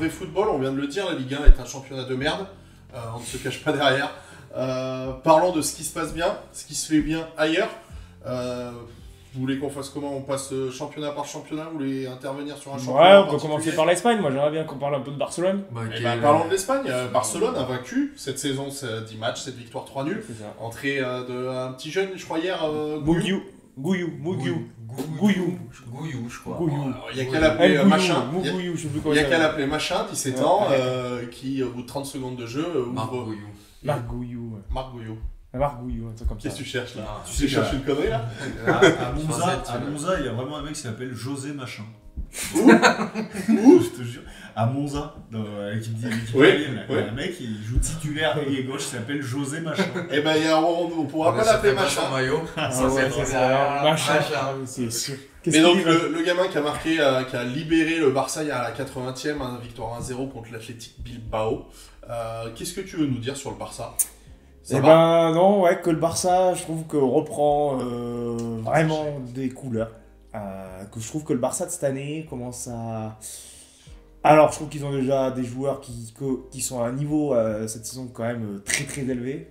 vrai football, on vient de le dire, la Ligue 1 est un championnat de merde. On ne se cache pas derrière. Parlons de ce qui se passe bien, ce qui se fait bien ailleurs. Vous voulez qu'on fasse comment? On passe championnat par championnat? Vous voulez intervenir sur un championnat? Ouais, on peut commencer par l'Espagne. Moi, j'aimerais bien qu'on parle un peu de Barcelone. Parlons de l'Espagne. Barcelone a vaincu cette saison, c'est 10 matchs, 7 victoires, 3 nuls. C'est ça. Entrée d'un petit jeune, je crois hier, Gouillou, je crois. Gouillou. Il y a qu'à l'appeler machin. Gouillou, je sais plus Il comment y a il qu'à s'appelle. l'appeler machin, 17 ans, qui au bout de 30 secondes de jeu Marc ouvre. Gouillou. Marc Gouillou. Marc Gouillou. Marc Gouillou, un truc comme ça. Qu'est-ce que tu cherches là? Ah, Tu cherches une connerie là? À Monza, il y a vraiment un mec qui s'appelle José Machin. Ouh, je te jure. À Monza, dans l'équipe italienne, il y a un mec qui joue titulaire ailier gauche, il s'appelle José Machin. Eh ben, on pourra pas l'appeler machin. maillot. C'est ça. Machin. C'est sûr. Mais donc, le gamin qui a marqué, qui a libéré le Barça il y a la 80e, victoire 1-0 contre l'Athletic Bilbao. Qu'est-ce que tu veux nous dire sur le Barça? Ça Eh va? ben non, ouais, que le Barça, je trouve que reprend vraiment des couleurs. Que je trouve que le Barça de cette année commence à... Alors, je trouve qu'ils ont déjà des joueurs qui sont à un niveau cette saison quand même très très élevé.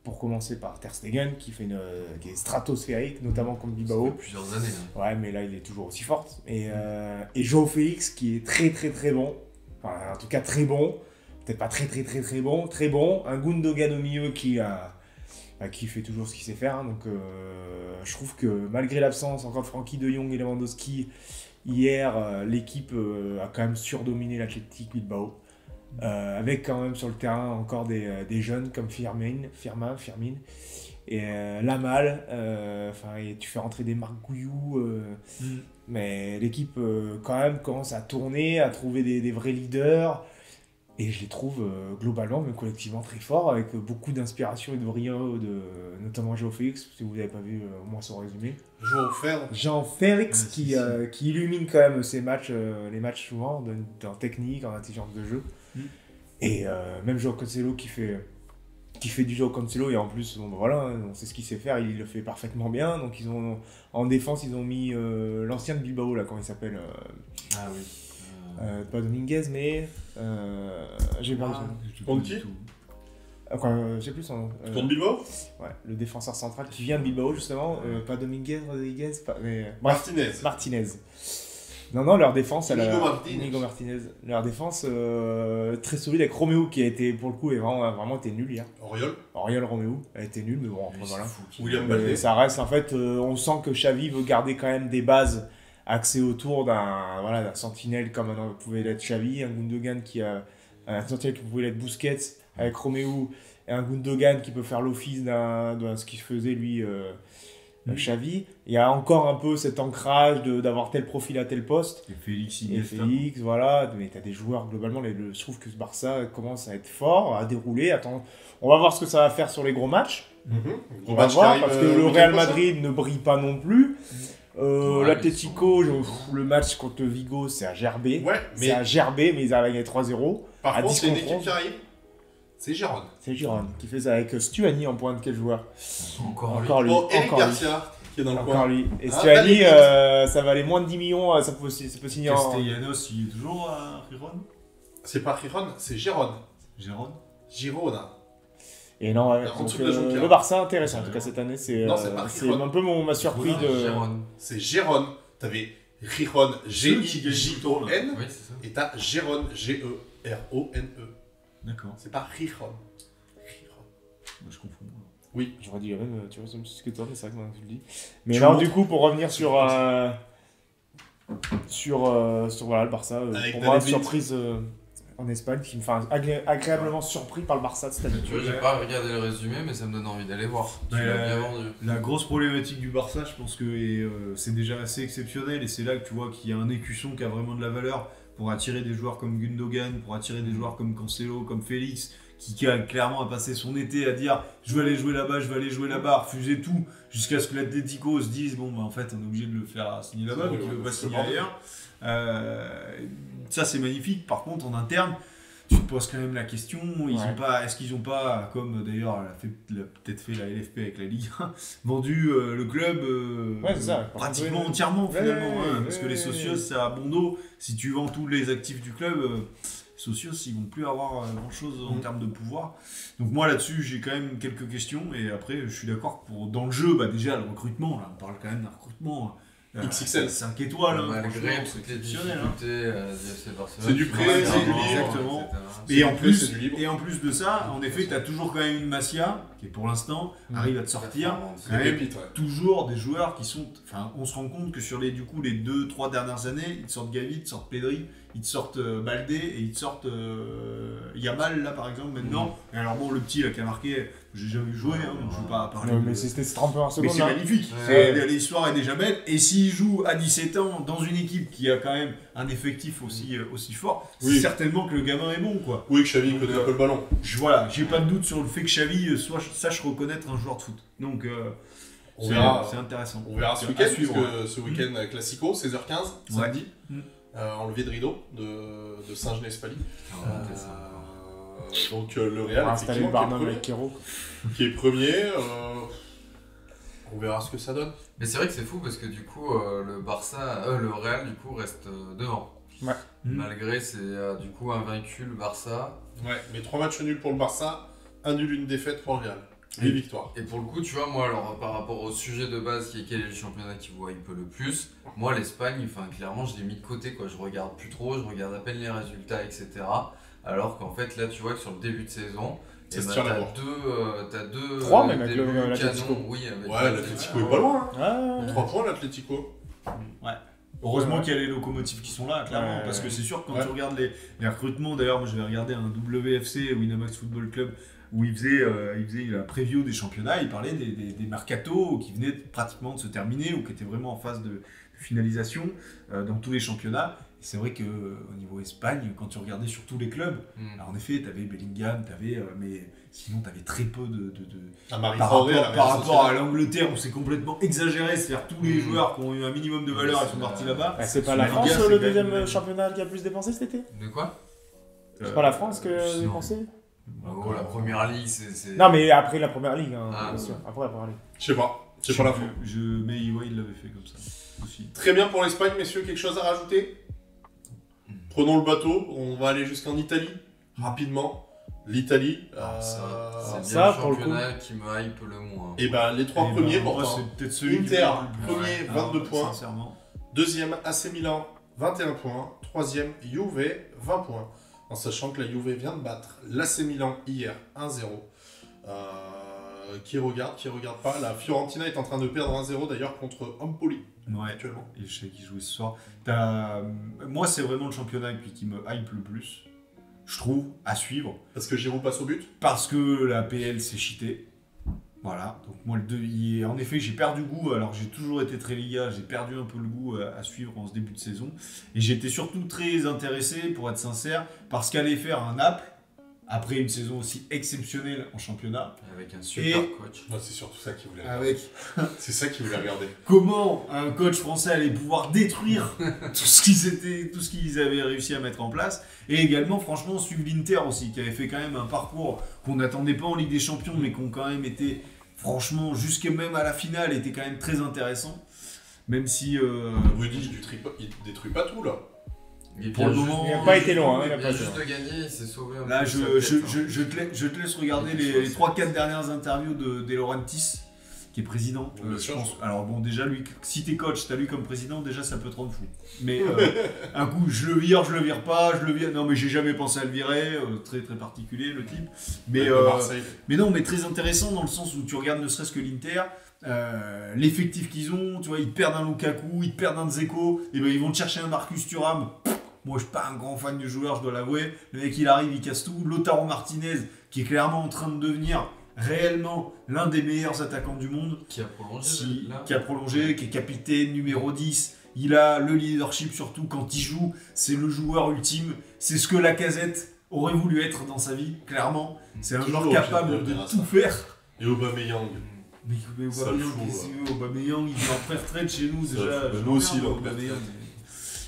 Pour commencer par Ter Stegen, qui est stratosphérique, notamment contre Bilbao. Ça fait plusieurs années. Ouais, mais là, il est toujours aussi fort. Et João Félix, qui est très très très bon. Enfin, en tout cas, très bon. Peut-être pas très très très très bon, très bon. Un Gundogan au milieu qui fait toujours ce qu'il sait faire. Donc, je trouve que malgré l'absence encore de Frenkie de Jong et Lewandowski, hier, l'équipe a quand même surdominé l'Athletic Bilbao. Avec quand même sur le terrain encore des jeunes comme Firmin et Lamal. Et tu fais rentrer des Marc Gouillou. Mais l'équipe quand même commence à tourner, à trouver des vrais leaders. Et je les trouve globalement, mais collectivement très forts, avec beaucoup d'inspiration et de brio, notamment João Félix, si vous n'avez pas vu au moins son résumé. João Félix qui illumine quand même les matchs souvent, en technique, en intelligence de jeu. Et même João Cancelo qui fait du João Cancelo, et en plus, on sait ce qu'il sait faire, il le fait parfaitement bien. Donc en défense, ils ont mis l'ancien de Bilbao, là, comment il s'appelle Ah oui. pas Dominguez, mais j'ai perdu son nom. Contre qui? Je sais plus son nom. Contre Bilbao? Ouais, le défenseur central qui vient de Bilbao justement, pas Dominguez, Rodriguez, mais... Martinez. Non, leur défense, Inigo Martinez. Leur défense très solide avec Roméo qui a été, pour le coup, vraiment été nul hier. Oriol Roméo a été nul, mais bon, après voilà. William Baldé. Ça reste, en fait, on sent que Xavi veut garder quand même des bases axé autour d'un sentinelle comme pouvait l'être Xavi, un Gundogan un sentinelle qui pouvait l'être Busquets avec Roméo, et un Gundogan qui peut faire l'office de ce qu'il faisait lui Xavi. Il y a encore un peu cet ancrage d'avoir tel profil à tel poste. Et Félix, voilà. Mais tu as des joueurs, globalement, je trouve que ce Barça commence à être fort, à dérouler. Attends, on va voir ce que ça va faire sur les gros matchs. On va voir, parce que le Real Madrid ne brille pas non plus. L'Atlético, le match contre Vigo, c'est à gerber. Ouais, c'est à gerber, mais ils arrivent à gagner 3-0. Par contre, c'est une équipe qui arrive. C'est Giron. C'est Giron qui fait ça avec Stuani en point de quel joueur? Encore lui. Bon, Eric Garcia qui est dans le coin. Encore lui. Et Stuani, ça valait moins de 10 millions, ça peut signer en... Castellanos, il est toujours à Giron? C'est pas Giron, c'est Giron. Girona. Et non, le Barça intéressant en tout cas cette année, c'est un peu ma surprise de... C'est Giron. T'avais Giron, G-I-J-O-N, et t'as Giron, G-E-R-O-N-E. D'accord. C'est pas Giron. Je confonds. Oui, j'aurais dit la même, tu vois, c'est ce que toi, mais c'est vrai que moi je le dis. Mais alors du coup, pour revenir sur le Barça, pour moi, surprise en Espagne, qui me fait agréablement surpris par le Barça de cette année. Tu vois, j'ai pas regardé le résumé, mais ça me donne envie d'aller voir. Tu l'as bien vendu. La grosse problématique du Barça, je pense que c'est déjà assez exceptionnel, et c'est là que tu vois qu'il y a un écusson qui a vraiment de la valeur pour attirer des joueurs comme Gundogan, pour attirer des joueurs comme Cancelo, comme Félix, qui a clairement passé son été à dire je vais aller jouer là-bas, refuser tout, jusqu'à ce que l'Atlético se dise en fait on est obligé de le faire signer là-bas, mais qu'il ne veut pas signer ailleurs. Ça c'est magnifique. Par contre en interne, tu te poses quand même la question, est-ce qu'ils n'ont pas, comme d'ailleurs l'a peut-être fait la LFP avec la Ligue 1, vendu le club c'est ça, pratiquement entièrement finalement, parce que les socios, ça a bon dos. Si tu vends tous les actifs du club, les socios, ils vont plus avoir grand-chose en termes de pouvoir. Donc moi là-dessus, j'ai quand même quelques questions, et après, je suis d'accord pour dans le jeu, déjà le recrutement, là, on parle quand même d'un recrutement. XXL. 5 étoiles, malgré toutes les difficultés d'FC Barcelone. C'est du prêt, c'est du libre. Exactement. Et en plus de ça, en effet, tu as toujours quand même une Masia qui, pour l'instant, arrive à te sortir quand même toujours des joueurs qui sont. Enfin, on se rend compte que sur les 2-3 dernières années, ils te sortent Gavi, ils te sortent Pedri, ils te sortent Baldé et ils te sortent Yamal, là par exemple, maintenant. Et alors, bon, le petit là qui a marqué, j'ai jamais vu jouer, donc je ne veux pas parler. Mais c'était 31 secondes. Mais c'est magnifique. L'histoire est déjà belle. Et s'il joue à 17 ans dans une équipe qui a quand même un effectif aussi fort, c'est certainement que le gamin est bon, quoi. Oui, que Xavi connaît un peu le ballon. Voilà, j'ai pas de doute sur le fait que Xavi sache reconnaître un joueur de foot. Donc, c'est intéressant. On verra ce week-end, puisque ce week-end Classico, 16h15, samedi, enlevé de rideau de Saint-Genès-Pali. Donc le Real, effectivement, qui est premier. On verra ce que ça donne. Mais c'est vrai que c'est fou parce que du coup, le Real du coup reste devant. Ouais. Malgré c'est du coup invaincu le Barça. Ouais, mais 3 matchs nuls pour le Barça, 1 nul, 1 défaite pour le Real. 8 victoires. Et pour le coup, tu vois, moi, alors par rapport au sujet de base qui est quel est le championnat qui voit un peu le plus, moi l'Espagne, clairement, je l'ai mis de côté, quoi. Je regarde plus trop, je regarde à peine les résultats, etc. Alors qu'en fait, là, tu vois que sur le début de saison, t'as deux 3 même avec l'Atlético. Oui, l'Atlético est pas loin. 3 points l'Atlético. Ouais. Heureusement qu'il y a les locomotives qui sont là, clairement, parce que c'est sûr que quand tu regardes les recrutements, d'ailleurs, moi je vais regarder un WFC, Winamax Football Club, où il faisait la preview des championnats, il parlait des mercatos qui venaient pratiquement de se terminer ou qui étaient vraiment en phase de finalisation dans tous les championnats. Et c'est vrai qu'au niveau Espagne, quand tu regardais sur tous les clubs, alors en effet, tu avais Bellingham, mais sinon tu avais très peu par rapport à l'Angleterre où c'est complètement exagéré, c'est-à-dire tous les joueurs qui ont eu un minimum de valeur, ils sont partis là-bas. C'est pas la France le deuxième championnat qui a plus dépensé cet été ? De quoi ? C'est pas la France qui a dépensé ? La première ligue, c'est. Non, mais après la première ligue, bien sûr. Après la première ligue. Je sais pas. C'est pas la faute. Mais il l'avait fait comme ça aussi. Très bien pour l'Espagne, messieurs, quelque chose à rajouter ? Prenons le bateau, on va aller jusqu'en Italie, rapidement. L'Italie, c'est bien le championnat qui me hype le moins. Et les 3 premiers, pourtant. C'est peut-être celui Inter, premier, 22 points. Sincèrement. Deuxième, AC Milan, 21 points. Troisième, Juve, 20 points. En sachant que la Juve vient de battre l'AC Milan hier 1-0. Qui regarde pas. La Fiorentina est en train de perdre 1-0 d'ailleurs contre Empoli. Actuellement. Et je sais qui joue ce soir. Moi, c'est vraiment le championnat qui me hype le plus. Je trouve, à suivre. Parce que Giroud passe au but ? Parce que la PL s'est cheatée. Voilà. Donc moi, en effet, j'ai perdu goût. Alors j'ai toujours été très Liga. J'ai perdu un peu le goût à suivre en ce début de saison. Et j'étais surtout très intéressé, pour être sincère, par ce qu'allait faire un Naples après une saison aussi exceptionnelle en championnat. Avec un super coach. C'est surtout ça qu'il voulait regarder. C'est ça qu'il voulait regarder. Comment un coach français allait pouvoir détruire tout ce qu'ils avaient réussi à mettre en place. Et également, franchement, suivre l'Inter aussi, qui avait fait quand même un parcours qu'on n'attendait pas en Ligue des Champions, mais qui ont quand même été, franchement, jusqu'à même à la finale, était quand même très intéressant. Même si... Rudy, il détruit pas tout, là. Pour le moment, il n'a pas été loin. Il a juste de gagner, il s'est sauvé un peu. Là, je te laisse regarder les 3-4 dernières interviews de Laurentiis, qui est président. Je pense. Alors bon, déjà, lui, si t'es coach, t'as lui comme président, déjà ça peut te rendre fou. Mais un coup, je le vire pas, non, mais j'ai jamais pensé à le virer. Très très particulier le type. Mais non, mais très intéressant dans le sens où tu regardes ne serait-ce que l'Inter. L'effectif qu'ils ont, tu vois, ils perdent un Lukaku, ils perdent un Dzeko, et ils vont te chercher un Marcus Thuram. Moi, je suis pas un grand fan du joueur, je dois l'avouer. Le mec, il arrive, il casse tout. Lautaro Martinez, qui est clairement en train de devenir réellement l'un des meilleurs attaquants du monde. Qui a prolongé, qui est capitaine numéro 10. Il a le leadership, surtout quand il joue. C'est le joueur ultime. C'est ce que Lacazette aurait voulu être dans sa vie, clairement. C'est un joueur capable de tout faire. Et Aubameyang. Mais Aubameyang, il est en retraite chez nous déjà. Nous aussi, là.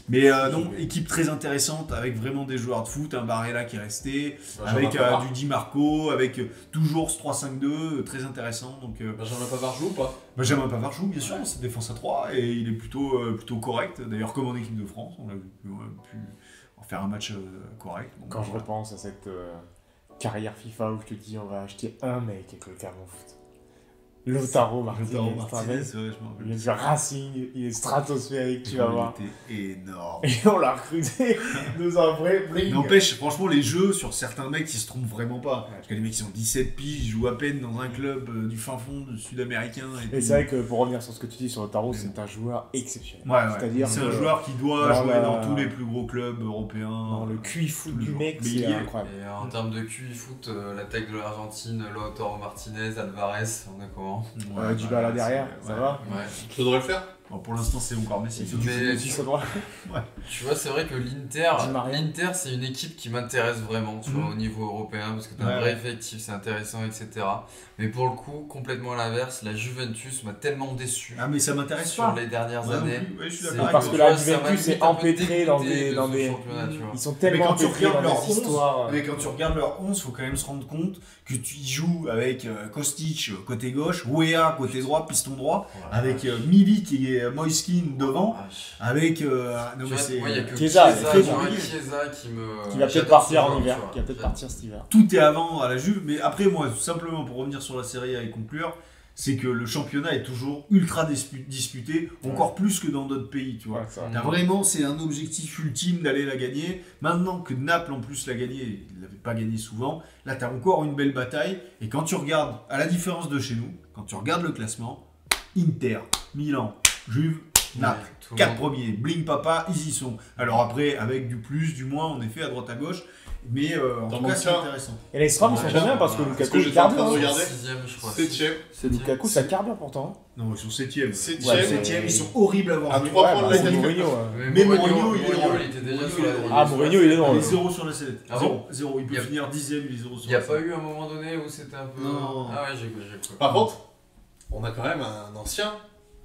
Mais non, équipe très intéressante avec vraiment des joueurs de foot, un Barella qui est resté, Benjamin avec Pavard. du Di Marco, avec toujours ce 3-5-2, très intéressant. Donc Benjamin Pavard joue ou pas? Benjamin Pavard joue bien sûr, c'est défense à 3 et il est plutôt correct. D'ailleurs, comme en équipe de France, on a pu en faire un match correct. Donc, Quand je voilà. repense à cette carrière FIFA où je te dis on va acheter un mec avec le Clermont Foot. Lautaro Martinez, Lautaro tu te Martinez, rappelles ouais, je me rappelle. Il est du Racing, il est stratosphérique, tu vas voir. Il était énorme. Et on l'a recruté dans un vrai bling. N'empêche, franchement, les jeux sur certains mecs, ils se trompent vraiment pas. Parce que les mecs, ils ont 17 piges, ils jouent à peine dans un club du fin fond sud-américain. Et c'est vrai que pour revenir sur ce que tu dis sur Lautaro, c'est un joueur exceptionnel. Ouais, C'est-à-dire c'est que un joueur qui doit dans jouer la- dans tous les plus gros clubs européens. dans le QI foot du le mec, mais c'est il est- incroyable. Et en termes de QI foot, l'attaque de l'Argentine, Lautaro Martinez, Alvarez, on a comment? Ouais, Dybala derrière, ça va Ouais. Ça devrait le faire. Bon, pour l'instant, c'est encore Messi. Mais Si ça doit. tu vois, c'est vrai que Di Maria. l'Inter, c'est une équipe qui m'intéresse vraiment, tu vois, au niveau européen, parce que t'as un Ouais, vrai ouais. effectif, c'est intéressant, etc. Mais pour le coup, complètement à l'inverse, la Juventus m'a tellement déçu Ah, mais ça m'intéresse sur pas. les dernières Ouais, non années. plus. Ouais, je suis C'est- d'accord Parce avec que toi. la Tu vois, ça m'a Juventus limite est un peu empêtrée dans dégoûté des- de dans ce des- championnat, tu vois. Ils sont Mais tellement quand tu empêtrés regardes dans leur des 11, histoires. mais quand tu regardes leur 11, faut quand même se rendre compte que tu y joues avec Kostic côté gauche, Wea côté droit, piston droit, avec Milik et Moiskin devant, avec non, Tu mais vois, c'est moi, il y a que Chiesa, Chiesa, très tu vois, bon. Chiesa qui me. Qui va peut-être j'adore partir ce en joueur, hiver. tu vois. Qui va peut-être partir cet hiver. tout est avant à la Juve. Mais après, moi, simplement pour revenir sur la Serie A et conclure, c'est que le championnat est toujours ultra disputé, encore plus que dans d'autres pays, tu vois. Ouais, ça va. T'as vraiment, c'est un objectif ultime d'aller la gagner. Maintenant que Naples en plus l'a gagné, il l'avait pas gagné souvent, là t'as encore une belle bataille. Et quand tu regardes, à la différence de chez nous, quand tu regardes le classement, Inter, Milan, Juve, Naples, Ouais, tout le 4 monde. premiers, bling papa, ils y sont. Alors après, avec du plus, du moins, en effet, à droite à gauche. Mais en Dans tout mon cas, c'est cas, intéressant. Et les Strom, ils sont Ouais, combien parce que ouais. Parce Lukaku que il j'étais en train de carbure. regarder. Sixième, je crois. 7ème. C'est Lukaku, ça carbure pourtant. Non, ils sont 7ème. Septième. Ouais, 7ème, ils sont horribles à voir À jouer. 3 Ouais, points bah, de la c'est qualité. Mourinho. Mais Mourinho, il est Mourinho, drôle. il était déjà Mourinho, sur il est la drôle. Ah, Mourinho, il est drôle. Il est 0 sur la sellette. Ah 0, bon 0. Il peut Y a- finir 10ème, il est 0 sur Il n'y a la pas sellette. eu un moment donné où c'était un peu. Non. Ah ouais, j'ai cru. Par contre, on a quand même un ancien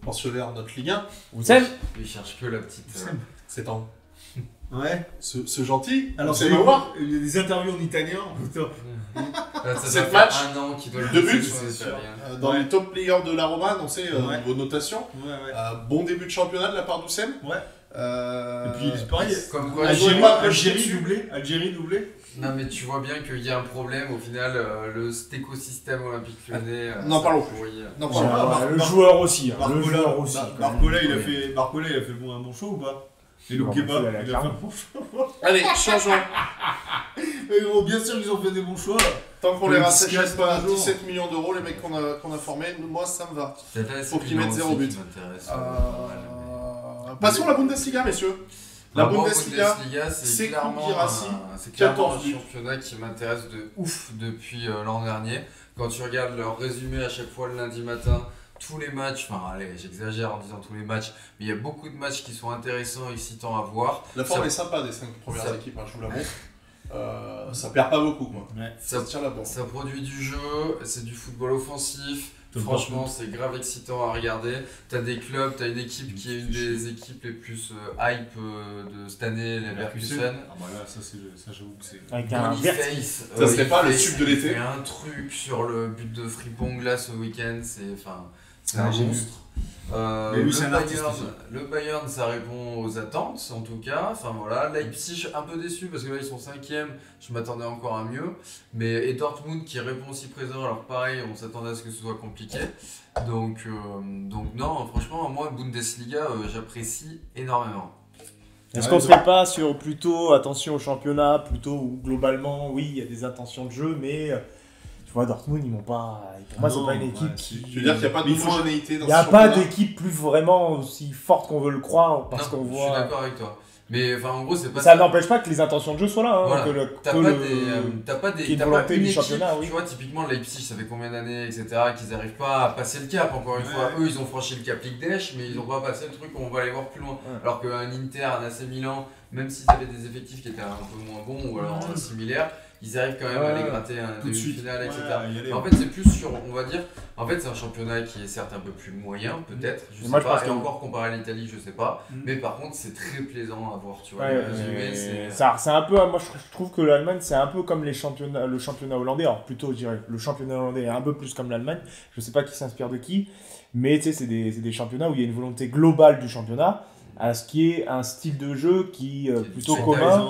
pensionnaire de notre Ligue 1. Vous savez Il cherche que la petite. C'est en. Ouais. Ce gentil. Alors, c'est c'est va voir. il y a des interviews en italien. Putain. Ça Cette doit match, faire un an qu'il doit le deux passer buts, sur les c'est sûr. Italiens. Dans Ouais. les top players de la Roma, on sait Ouais. niveau notation. Ouais, ouais. Bon début de championnat de la part d'Oussem. Ouais. Et puis, c'est pareil. Comme quoi, Algérie, pas Algérie dessus. doublé. Algérie doublé. Non mais tu vois bien qu'il y a un problème au final, cet écosystème olympique lyonnais. n'en parlons plus. Non, Ouais, pas. Le joueur aussi. Le Barcola, joueur aussi. quand même. Barcola, il a Oui. fait un bon show ou pas? Et le Bon, kebab, il a la il a fait clame. un bon show. Allez, changeons. Mais gros, bien sûr qu'ils ont fait des bons choix. Tant qu'on Le les petit rassèche casse pas à par jour. 17 millions d'euros, les mecs qu'on a formés, moi ça me va. Faut qu'ils mettent 0 but. Passons à la Bundesliga, messieurs. La Bundesliga, c'est c'est clairement, Koukirassi, c'est clairement 14 un buts. championnat qui m'intéresse de ouf depuis l'an dernier. Quand tu regardes leur résumé à chaque fois le lundi matin, tous les matchs, enfin allez, j'exagère en disant tous les matchs, mais il y a beaucoup de matchs qui sont intéressants, excitants à voir. la forme Ça- est sympa des 5 premières ça- équipes, hein, je vous la montre. Ça perd pas beaucoup, quoi. Ça, Ça tient la bourre. ça produit du jeu, c'est du football offensif. Top Franchement, c'est grave excitant à regarder. T'as des clubs, t'as une équipe qui est une des équipes les plus hype de cette année, les Leverkusen. Ah bah là, ça j'avoue que c'est. Avec un vert. Boniface, Ça serait pas le Boniface, tube de l'été. Il fait un truc sur le but de Frimpong là ce week-end, c'est Ah, un j'ai vu. monstre. Mais lui, c'est un artiste aussi. Le Bayern, ça répond aux attentes en tout cas. Enfin voilà, Leipzig un peu déçu parce que là ils sont 5e, je m'attendais encore à mieux. Et Dortmund qui répond aussi présent, alors pareil, on s'attendait à ce que ce soit compliqué. Donc non, franchement, moi Bundesliga, j'apprécie énormément. Est-ce qu'on serait pas sur plutôt attention au championnat, plutôt où globalement, oui, il y a des intentions de jeu, mais tu vois, Dortmund, ils m'ont pas. Pour moi, c'est Non, pas une ouais, équipe c'est- qui. Tu veux dire qu'il n'y a pas Mais il faut- d'homogénéité dans Il n'y a ce pas championnat. d'équipe plus vraiment aussi forte qu'on veut le croire, parce Non, qu'on je suis voit. d'accord avec toi. Mais enfin, en gros, c'est pas Ça n'empêche pas que les intentions de jeu soient là. Hein, Voilà. que le, T'as que pas, le- t'as pas des. qu'il y ait une T'as pas volonté une du équipe, championnat, oui. Tu vois, typiquement Leipzig, ça fait combien d'années, etc., qu'ils n'arrivent pas à passer le cap. Encore une Ouais. fois, eux, ils ont franchi le cap Ligue des, mais ils n'ont pas passé le truc, on va aller voir plus loin. Ouais. Alors qu'un Inter, un AC Milan, même s'ils avaient des effectifs qui étaient un peu moins bons ou alors similaires, ils arrivent quand même à aller gratter un Tout de suite. demi-finale, etc. Ouais, y aller. Mais en fait, c'est plus sur, on va dire, en fait, c'est un championnat qui est certes un peu plus moyen, peut-être, je sais moi, je pas, pense et que- encore comparé à l'Italie, je sais pas, Mm. mais par contre, c'est très plaisant à voir, tu vois, Ouais, les résumés, c'est... c'est un peu, moi je trouve que l'Allemagne c'est un peu comme le championnat hollandais, alors plutôt je dirais le championnat hollandais est un peu plus comme l'Allemagne, je sais pas qui s'inspire de qui, mais tu sais c'est des championnats où il y a une volonté globale du championnat, à ce qui est un style de jeu qui est plutôt C'est commun,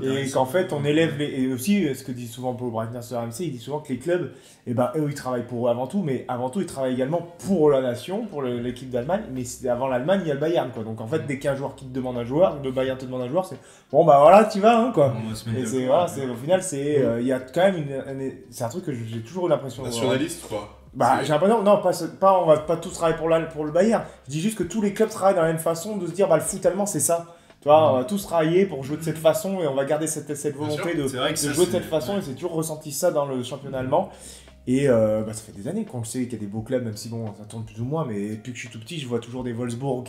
et qu'en fait on élève et aussi ce que dit souvent Paul Breitner sur RMC, il dit souvent que les clubs, eh ben, eux ils travaillent pour eux avant tout, mais avant tout ils travaillent également pour la nation, pour l'équipe d'Allemagne, mais avant l'Allemagne il y a le Bayern quoi. Donc en fait dès qu'un joueur qui te demande un joueur, le Bayern te demande un joueur, c'est bon bah voilà tu vas hein, quoi. On va se mettre Et c'est d'accord. voilà, au final c'est il y a quand même c'est un truc que j'ai toujours eu l'impression Nationaliste, quoi. bah, j'ai l'impression, non, pas, on va pas tous travailler pour le Bayern. Je dis juste que tous les clubs travaillent dans la même façon de se dire, bah, le foot allemand, c'est ça. Tu vois, on va tous travailler pour jouer de cette façon et on va garder cette volonté de C'est vrai que ça, jouer de c'est- cette façon ouais. et c'est toujours ressenti ça dans le championnat allemand. Et bah, ça fait des années qu'on le sait qu'il y a des beaux clubs, même si bon, ça tourne plus ou moins, mais depuis que je suis tout petit, je vois toujours des Wolfsburg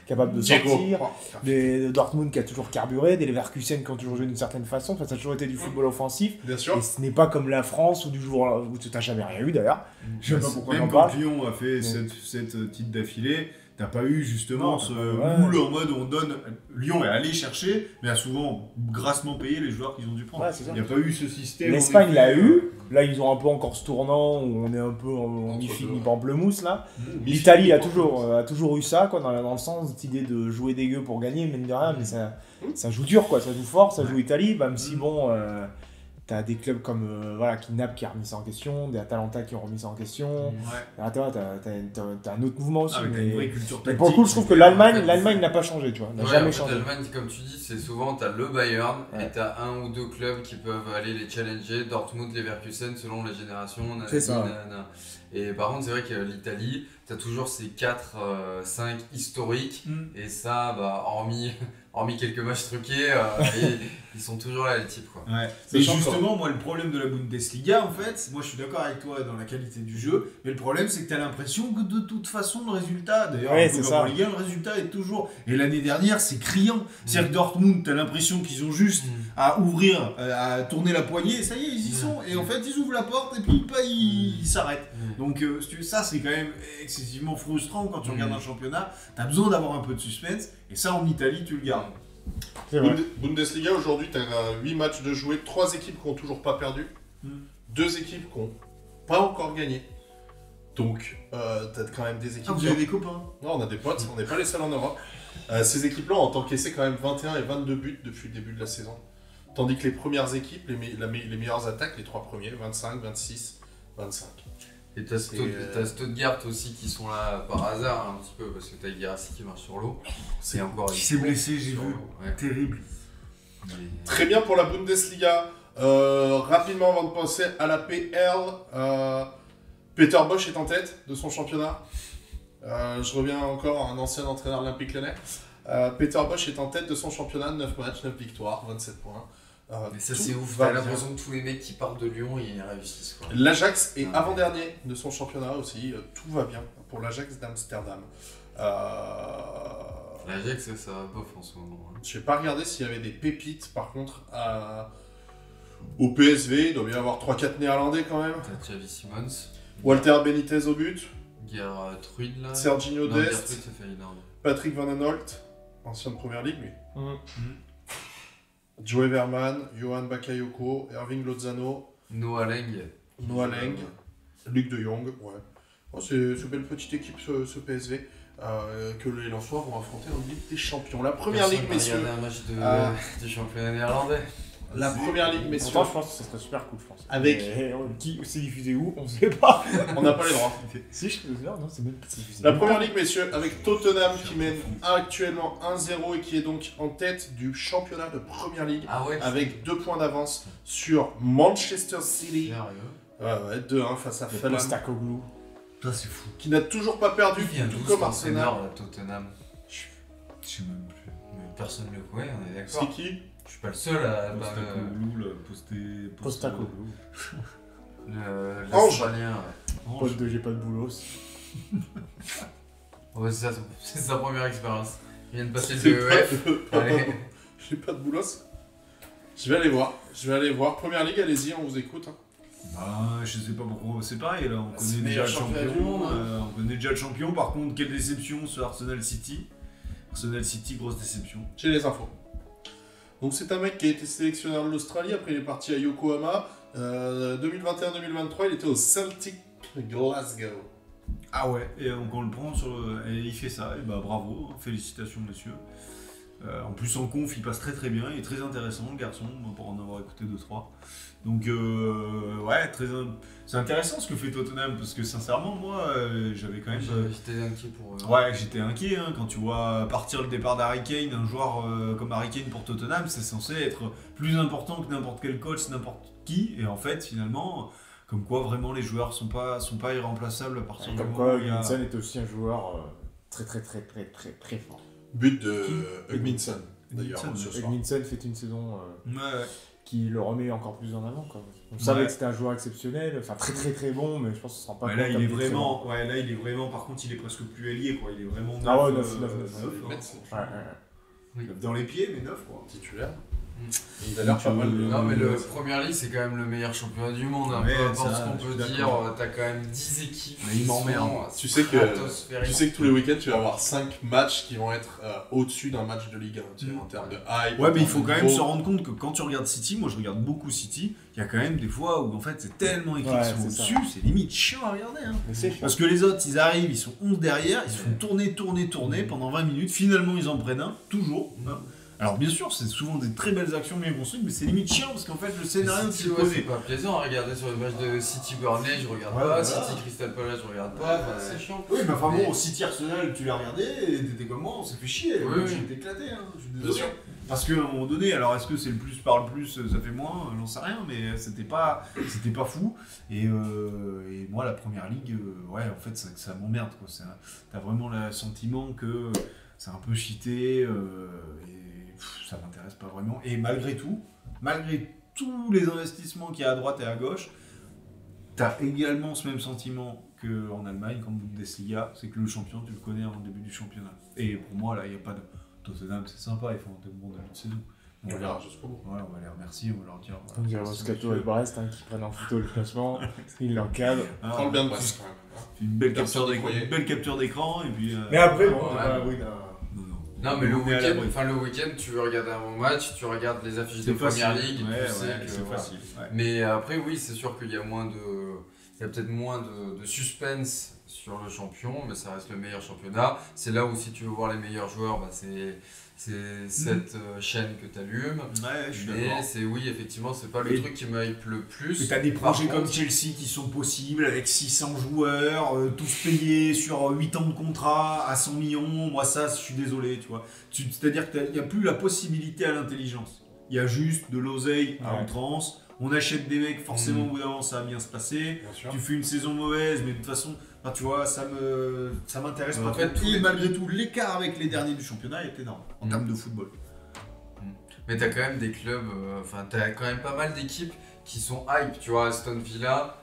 capables de Diego. sortir, Oh, des Dortmund qui a toujours carburé, des Leverkusen qui ont toujours joué d'une certaine façon. Enfin, ça a toujours été du football offensif. Bien sûr. Et ce n'est pas comme la France où du jour où tu n'as jamais rien eu d'ailleurs. Je sais pas pourquoi Même j'en quand parle. Lyon a fait cette titre d'affilée, t'as pas eu justement Non, ce ouais. moule en mode on donne. Lyon est allé chercher, mais a souvent grassement payé les joueurs qu'ils ont dû prendre. Ouais, c'est ça. Il n'y a pas eu ce système. L'Espagne en l'a effet, eu. Là, ils ont un peu encore ce tournant où on est un peu en Entre mi-figue, deux. mi-pamplemousse là. Mi-figue, L'Italie a mi-pamplemousse. toujours eu ça, quoi, dans le sens, cette idée de jouer dégueu pour gagner, mine de rien, mais ça joue dur, quoi, ça joue fort, ça joue Italie, même si bon, t'as des clubs comme voilà, Kidnap qui a remis ça en question, des Atalanta qui ont remis ça en question. Ouais. Ah, t'as un autre mouvement aussi. Ah, mais t'as une mais... vraie culture mais tactique. pour le coup, je trouve que l'Allemagne n'a pas changé, tu vois, n'a Ouais, jamais en fait, changé. l'Allemagne, comme tu dis, c'est souvent t'as le Bayern Ouais. et t'as un ou deux clubs qui peuvent aller les challenger, Dortmund, Leverkusen, selon les générations. Nanani, C'est ça. nanana. Et par contre, c'est vrai que l'Italie, t'as toujours ces 4-5 historiques. Et ça, bah, hormis quelques matchs truqués, ils sont toujours là, les types, quoi. Ouais. Mais Sachant justement, moi, le problème de la Bundesliga, en fait, moi je suis d'accord avec toi dans la qualité du jeu, mais le problème c'est que tu as l'impression que de toute façon, le résultat, d'ailleurs, Ouais, un peu c'est comme ça. en Ligue 1, le résultat est toujours. Et l'année dernière, c'est criant. C'est-à-dire que Dortmund, tu as l'impression qu'ils ont juste à ouvrir, à tourner la poignée, et ça y est, ils y sont. Et en fait, ils ouvrent la porte et puis bah, ils s'arrêtent. Donc, si tu veux, ça, c'est quand même excessivement frustrant quand tu regardes un championnat. Tu as besoin d'avoir un peu de suspense, et ça, en Italie, tu le gardes. C'est vrai. Bundesliga, aujourd'hui, tu as 8 matchs de jouer, 3 équipes qui n'ont toujours pas perdu, 2 équipes qui n'ont pas encore gagné. Donc, tu as quand même des équipes. Ah, vous avez des copains? Non, on a des potes, on n'est pas les seuls en Europe. Ces équipes-là ont encaissé quand même 21 et 22 buts depuis le début de la saison. Tandis que les premières équipes, les meilleures attaques, les 3 premiers, 25, 26, 25. Et t'as Stuttgart aussi qui sont là par hasard un petit peu parce que t'as Guirassy qui marche sur l'eau. C'est encore. Qui s'est blessé, j'ai sur vu. l'eau, ouais. Terrible. Mais- Très bien pour la Bundesliga. Rapidement avant de passer à la PL, Peter Bosch est en tête de son championnat. Je reviens encore à un ancien entraîneur olympique lyonnais. Peter Bosch est en tête de son championnat, 9 matchs, 9 victoires, 27 points. Mais ça Tout c'est ouf, va t'as bien. l'impression que tous les mecs qui partent de Lyon ils réussissent quoi. L'Ajax est Ah, avant-dernier de son championnat aussi. Tout va bien pour l'Ajax d'Amsterdam. L'Ajax ça va bof en ce moment. Hein. Je n'ai pas regardé s'il y avait des pépites par contre au PSV. Il doit bien y avoir 3-4 Néerlandais quand même. T'as Xavi Simons, Walter Benitez au but, Guerre Truide là. Serginho Non, Guerre Dest, Truide ça fait énorme. Patrick Van Aanholt, ancien de Première Ligue lui. Mhm. Joey Verman, Johan Bakayoko, Erving Lozano, Noah Leng. Noah Leng, Luc de Jong. Ouais. Oh, c'est une belle petite équipe ce PSV que les Lensois vont affronter en Ligue des Champions. La Première Ligue, messieurs. Regardez un match Ah. du championnat néerlandais. La Première Ligue, messieurs. Pourtant, je pense que ça serait super cool, je pense. Avec- Mais, qui c'est diffusé où? On sait pas. On n'a pas les droits. Si, non, c'est même pas diffusé. La Première Ligue, messieurs, avec Tottenham qui mène actuellement 1-0 et qui est donc en tête du championnat de Première Ligue Ah ouais. avec 2 points d'avance sur Manchester City. Sérieux. Ouais, 2-1 face à Fulham, Postecoglou. Ça, c'est fou. qui n'a toujours pas perdu, Il vient tout d'où comme cet Arsenal. entraîneur, là, Tottenham? Je sais même plus. Mais personne ne le connaît, on est C'est d'accord. qui? Je suis pas le seul à. Postecoglou, là, Postecoglou. L'Australien. Ouais. Poste de j'ai pas de boulot. Ouais, c'est sa première expérience. Il vient de passer C'est le pas EF. de- Allez. J'ai pas de boulot. Je vais aller voir. Première ligue, allez-y, on vous écoute. Hein. Bah, je sais pas pourquoi, c'est pareil là, on C'est connaît déjà le championnat champion. du monde. On connaît déjà le champion, par contre, quelle déception ce Arsenal City. Arsenal City, grosse déception. J'ai les infos. Donc c'est un mec qui a été sélectionneur de l'Australie, après il est parti à Yokohama. 2021-2023, il était au Celtic Glasgow. Ah ouais, et donc on le prend et il fait ça, et bah bravo, félicitations messieurs. En plus en conf il passe très très bien, il est très intéressant le garçon, pour en avoir écouté 2-3. Donc ouais, c'est intéressant ce que fait Tottenham, parce que sincèrement moi j'avais quand même... J'étais inquiet pour eux. Ouais, j'étais inquiet, hein, quand tu vois partir le départ d'Harry Kane, un joueur comme Harry Kane pour Tottenham, c'est censé être plus important que n'importe quel coach, n'importe qui, et en fait finalement... Comme quoi, vraiment, les joueurs sont pas irremplaçables à partir du Comme moment quoi, où il y a... Hugminson est aussi un joueur très fort. But de Hugminson, d'ailleurs, Hugminson, ce soir. Hugminson fait une saison Ouais. qui le remet encore plus en avant. Quoi. On Ouais. savait que c'était un joueur exceptionnel, enfin très bon, mais je pense qu'on se rend pas Ouais, compte. là, il comme est il très vraiment... Ouais, là, il est vraiment... Par contre, il est presque plus ailier, quoi. Il est vraiment neuf. Ah ouais, neuf, neuf, Ouais, ouais. Neuf dans les pieds, mais neuf, quoi. Titulaire. Mm. Il a l'air pas mal. Non, mais le Premier League, c'est quand même le meilleur championnat du monde. Hein. Ouais, Peu importe ça, ce qu'on je suis peut dire, d'accord. t'as quand même 10 équipes. Mais il qui m'emmerde. sont Tu sais que stratosphériques. tous les week-ends, tu vas avoir 5 matchs qui vont être au-dessus d'un match de Ligue 1, tu sais, en termes de hype. Ouais, mais il en faut termes quand de même niveau. se rendre compte que quand tu regardes City, moi je regarde beaucoup City, il y a quand même des fois où en fait c'est tellement écrit Ouais, qu'ils sont c'est ça. au-dessus, c'est limite chiant à regarder. Hein. Mais c'est Parce que les autres, ils arrivent, ils sont 11 derrière, ils se font tourner pendant 20 minutes, finalement ils en prennent un, toujours. Hein. Alors bien sûr, c'est souvent des très belles actions bien construites, mais c'est limite chiant parce qu'en fait le scénario City, s'est ouais, posé. c'est pas plaisant à regarder sur le match de City Burnley, je regarde Ouais, pas. voilà. City Crystal Palace, je regarde pas. Enfin, c'est chiant. Oui, mais enfin Mais- bon, City Arsenal, tu l'as regardé, et t'étais comme moi, on s'est fait chier, Oui, oui. j'ai éclaté, hein, je suis Bien désolé. sûr. Parce qu'à un moment donné, alors est-ce que c'est le plus par le plus, ça fait moins, j'en sais rien, mais c'était pas fou. Et moi, la première ligue, ouais, en fait, ça m'emmerde, quoi. T'as vraiment le sentiment que c'est un peu cheaté, et ça m'intéresse pas vraiment. Et malgré tous les investissements qu'il y a à droite et à gauche, t'as également ce même sentiment qu'en Allemagne, comme Bundesliga, c'est que le champion, tu le connais avant le début du championnat. Et pour moi, là, il n'y a pas de... Tottenham, c'est sympa, ils font un bon début de saison. On verra jusqu'au bout. Voilà, on va les remercier, on va leur dire... Comme dirait voilà, Moscato et Brest, qui prennent en photo le classement, ils l'encadrent. Prends le bien de Brest, quand même. Une belle Personne capture n'y croyait. d'écran, une belle capture d'écran, et puis... Mais après, bon, Ouais. t'es pas à l'abri d'un. Non, mais le On est à week-end, l'abri. le week-end, tu veux regarder un bon match, tu regardes les affiches de C'est facile. Première Ligue, Ouais, tu sais ouais, que, c'est voilà. facile. Ouais. Mais après, oui, c'est sûr qu'il y a peut-être moins de suspense sur le champion, mais ça reste le meilleur championnat. C'est là où, si tu veux voir les meilleurs joueurs, bah, c'est cette chaîne que tu allumes. Ouais, je suis Mais d'accord. oui, effectivement, c'est pas le Et- truc qui me hype le plus. Mais t'as des Par projets contre, comme Chelsea qui sont possibles avec 600 joueurs, tous payés sur 8 ans de contrat à 100 millions. Moi, ça, je suis désolé, tu vois. C'est-à-dire qu'il n'y a plus la possibilité à l'intelligence. Il y a juste de l'oseille à Ouais. outrance. On achète des mecs, forcément, au bout d'un moment, ça va bien se passer. Bien sûr. Tu fais une saison mauvaise, mais de toute façon, enfin, tu vois, ça m'intéresse pas En trop. fait, tous Et les- malgré tout, l'écart avec les derniers du championnat est énorme en termes de football. Mais t'as quand même des clubs, t'as quand même pas mal d'équipes qui sont hype, tu vois, Aston Villa,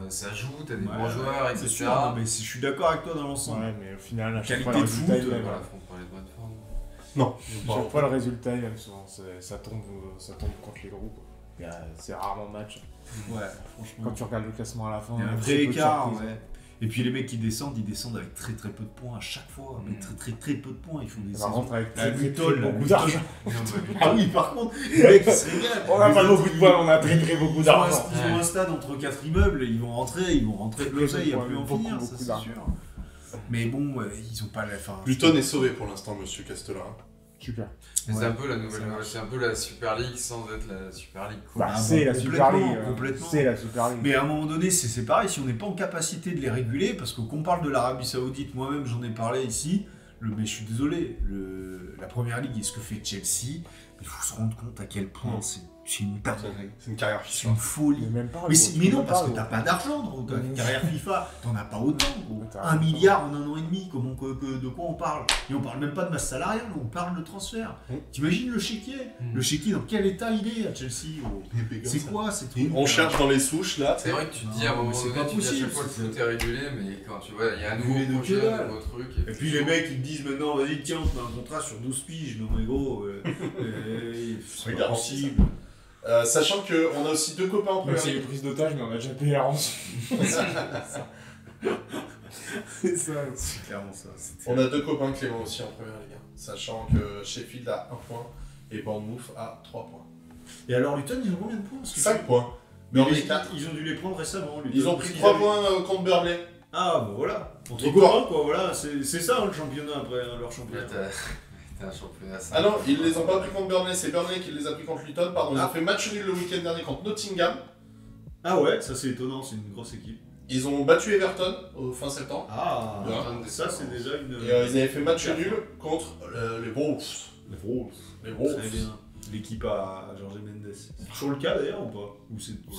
ça joue, t'as des bons joueurs, c'est etc. sûr, non, mais je suis d'accord avec toi dans l'ensemble. Ouais, mais au final, à chaque Qualité fois, le de résultat foot, est le même. Voilà, faut parler de Brentford. Non. À chaque fois, le résultat est le même souvent. Ça tombe contre les gros. Quoi. C'est rarement match. Ouais, franchement. Quand tu regardes le classement à la fin, Il y a un très vrai peu de écart, surprises. ouais. Et puis les mecs qui descendent, ils descendent avec très peu de points à chaque fois. Mais très peu de points. Ils font des Par contre, avec La très, très, Luton, très la beaucoup Luton. d'argent. Ah oui, par contre, les mecs ils se régalent. On n'a Les pas autres, beaucoup de points, on a très beaucoup ils ont un- d'argent. Ils ont un stade entre 4 immeubles, ils vont rentrer de l'oseille à Beaucoup, plus en beaucoup, finir, ça beaucoup c'est d'argent. sûr. Mais bon, ils ont pas la fin. Luton est sauvé pour l'instant, monsieur Castellin. Super. Mais Ouais, c'est un peu la ça nouvelle, marche. c'est un peu la Super League sans être la Super League. Quoi. Bah, Ah, c'est bon, la Super complètement, League. complètement. C'est la Super League. Mais à un moment donné, c'est pareil, si on n'est pas en capacité de les réguler, parce que qu'on parle de l'Arabie Saoudite, moi-même j'en ai parlé ici, mais je suis désolé, la première ligue et ce que fait Chelsea, il faut se rendre compte à quel point c'est C'est une dingue. C'est une carrière C'est une folie. Même pas, Mais, gros, tu mais peux non, pas, parce que gros. t'as pas d'argent dans ta carrière FIFA. T'en as pas autant, gros. T'as 1 raison. milliard en 1 an et demi, de quoi on parle? Et on parle même pas de masse salariale, on parle de transfert. T'imagines le chéquier? Le chéquier, dans quel état il est à Chelsea, gros? C'est quoi ces trucs? On cherche dans les souches là. C'est vrai que tu te dis à un Non, mais moment c'est donné, pas tu dis à possible, chaque fois le c'est- foot est régulé, mais quand tu vois, il y a un nouveau Régulé de projet, que un dalle. nouveau truc. Et puis les mecs ils te disent maintenant, vas-y, tiens, on te met un contrat sur 12 piges. Non, mais gros, c'est pas Regarde, possible. Sachant qu'on a aussi 2 copains en Donc première c'est ligue. une prise d'otage, mais on a déjà payé la rançon. C'est ça. C'est clairement ça. On a 2 copains Clément aussi en première ligue. Sachant que Sheffield a 1 point et Bournemouth a 3 points. Et alors, Luton, ils ont combien de points? Parce que 5 points. Mais Burnley 4. ils ont dû les prendre récemment. Luton, Ils ont parce pris qu'ils 3 avaient- points contre Burnley. Ah, bah voilà. Entre Victoire. copains, quoi, voilà. C'est ça, hein, le championnat après, hein, leur Là, championnat. t'as un championnat Ah non, ils les ont pas pris contre Burnley, c'est Burnley qui les a pris contre Luton. Pardon, ils Ah. ont fait match nul le week-end dernier contre Nottingham. Ah ouais, ça c'est étonnant, c'est une grosse équipe. Ils ont battu Everton au fin septembre. Ah, Ouais. ça c'est déjà une. Et ils avaient fait match nul contre les Wolves. Les Wolves. Les Wolves. Très bien. L'équipe à Jorge Mendes. C'est toujours le cas d'ailleurs ou pas? Ou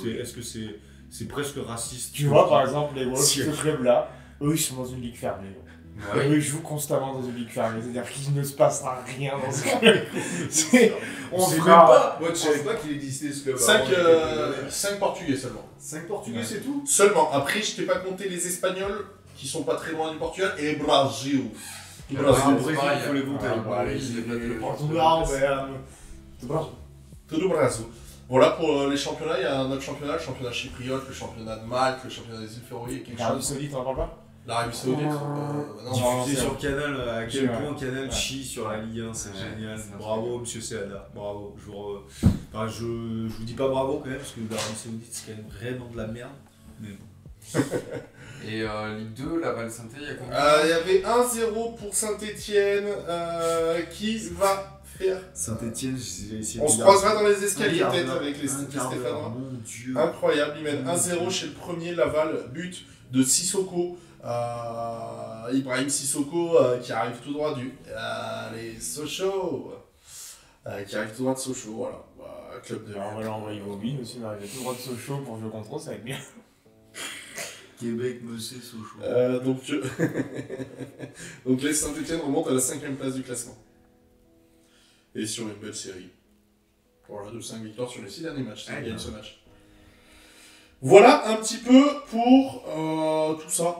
est-ce que c'est presque raciste? Tu vois, par exemple, les Wolves, Si. ce club-là, eux, ils sont dans une ligue fermée. Ah Eux, ils jouent constamment dans une ligue fermée. C'est-à-dire qu'il ne se passera rien dans ce club. On sait même fera... pas. Moi, je savais pas qu'il existait ce club. 5 Portugais seulement. 5 Portugais, c'est tout? Seulement. Après, je t'ai pas compté les Espagnols qui sont pas très loin du Portugal et le Brésil. Le Ah, Brésil. c'est Brésil, pareil, il faut les compter. Ah, bah, allez, je l'ai pas dit, le Tout Portugal. Tout le Brésil. Voilà pour les championnats. Il y a un autre championnat, le championnat chypriote, le championnat de Malte, le championnat des îles Féroé et quelque L'Arabie chose. Saoudite, on en parle pas? L'Arabie Saoudite. Non. Diffusé c'est sur vrai. Canal, à quel Ouais. point Canal Ouais. chie sur la Ligue 1, c'est Ouais, génial. c'est Bravo, monsieur Seada, bravo. Je vous dis pas bravo quand même, parce que l'Arabie Saoudite c'est quand même vraiment de la merde. Mais bon. Et Ligue 2, Laval Saint-Étienne, il y a combien Il y avait 1-0 pour Saint-Etienne qui va faire. Saint-Etienne, j'ai essayé On de se regarder. croisera dans les escaliers Un quart peut-être d'heure, avec les un quart d'heure, Stéphanois. Mon dieu. Incroyable, ils mènent Mon 1-0 Dieu. chez le premier Laval, but de Sissoko. Ibrahim Sissoko qui arrive tout droit du. Les Sochaux. Qui arrive tout droit de Sochaux, voilà. Club de. Alors, on va l'envoyer au Bobine aussi, mais il a tout le droit de Sochaux pour jouer contre eux, ça va être bien. Québec, Messé, Sochaux. Donc les Saint-Etienne remontent à la 5ème place du classement. Et sur une belle série. Voilà, de 5 victoires sur les 6 derniers matchs. Ils gagnent ce match. Voilà un petit peu pour tout ça.